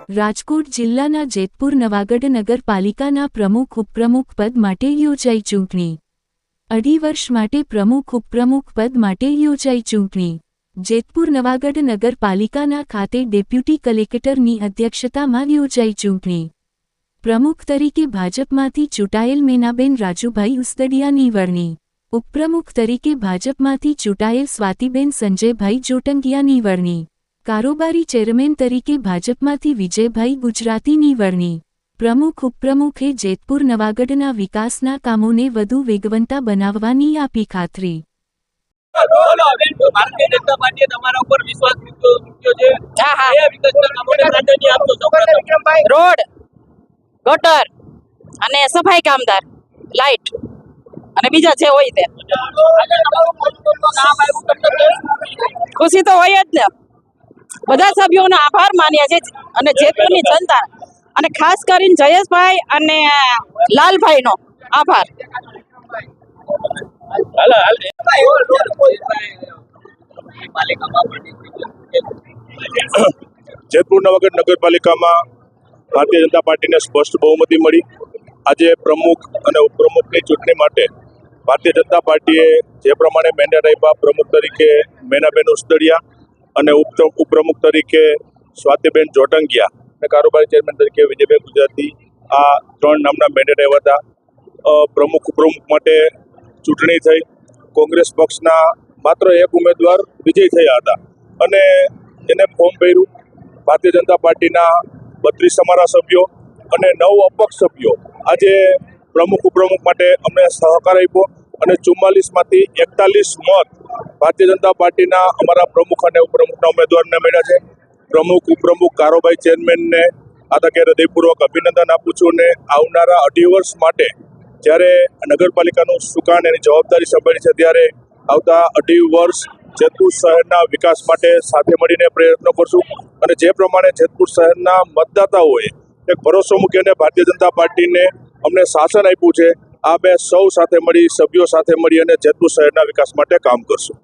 રાજકોટ જિલ્લાના જેતપુર નવાગઢ નગરપાલિકાના પ્રમુખ ઉપપ્રમુખ પદ માટે યોજાઈ ચૂંટણી। 2.5 વર્ષ માટે પ્રમુખ ઉપપ્રમુખ પદ માટે યોજાઈ ચૂંટણી। જેતપુર નવાગઢ નગરપાલિકાના ખાતે ડેપ્યુટી કલેક્ટરની અધ્યક્ષતામાં યોજાઈ ચૂંટણી। પ્રમુખ તરીકે ભાજપમાંથી ચૂંટાયેલ મેનાબેન રાજુભાઈ ઉસદડિયાની વરણી। ઉપપ્રમુખ તરીકે ભાજપમાંથી ચૂંટાયેલ સ્વાતિબેન સંજયભાઈ જોટંગિયાની વરણી। કારોબારી ચેરમેન તરીકે ભાજપમાંથી વિજયભાઈ ગુજરાતીની વરણી। પ્રમુખ ઉપપ્રમુખે જેતપુર નવાગઢના વિકાસના કામોને વધુ વેગવંતા બનાવવાની આપી ખાતરી। રોડ, ગટર અને સફાઈ કામદાર, લાઇટ અને બીજા જે હોય તે ખુશી તો હોય જ ને। બધા સભ્યોનો આભાર માન્યા છે અને જેતપુરની જનતા અને ખાસ કરીને જયેશભાઈ અને લાલભાઈનો આભાર। જેતપુર નવાગઢ નગરપાલિકામાં ભારતીય જનતા પાર્ટીને સ્પષ્ટ બહુમતી મળી। આજે પ્રમુખ અને ઉપપ્રમુખની ચૂંટણી માટે ભારતીય જનતા પાર્ટીએ જે પ્રમાણે મેન્ડેટ આપ્યા, પ્રમુખ તરીકે મેનાબેન ઉસદડિયા અને ઉપપ્રમુખ તરીકે સ્વાતિબેન જોટંગિયા અને કારોબારી ચેરમેન તરીકે વિજયભાઈ ગુજરાતી, આ 3 નામના મેન્ડેટ આવ્યા હતા। પ્રમુખ ઉપપ્રમુખ માટે ચૂંટણી થઈ। કોંગ્રેસ પક્ષના માત્ર એક ઉમેદવાર વિજય થયા હતા અને એને ફોર્મ ભર્યું। ભારતીય જનતા પાર્ટીના 32 અમારા સભ્યો અને 9 અપક્ષ સભ્યો આજે પ્રમુખ ઉપપ્રમુખ માટે અમને સહકાર આપ્યો અને 44માંથી 41 મત ભારતીય જનતા પાર્ટીના અમારા પ્રમુખ અને ઉપપ્રમુખના ઉમેદવારને મળ્યા છે। પ્રમુખ ઉપપ્રમુખ કારોબારી ચેરમેનને આ તકે હૃદયપૂર્વક અભિનંદન આપું છું અને આવનારા 2.5 વર્ષ માટે જ્યારે નગરપાલિકાનું સુકાન એની જવાબદારી સંભાળી છે ત્યારે આવતા 2.5 વર્ષ જેતપુર શહેરના વિકાસ માટે સાથે મળીને પ્રયત્નો કરશું અને જે પ્રમાણે જેતપુર શહેરના મતદાતાઓએ એક ભરોસો મૂકીને ભારતીય જનતા પાર્ટીને અમને શાસન આપ્યું છે, આ બે સૌ સાથે મળી, સભ્યો સાથે મળી અને જેતપુર શહેરના વિકાસ માટે કામ કરશું।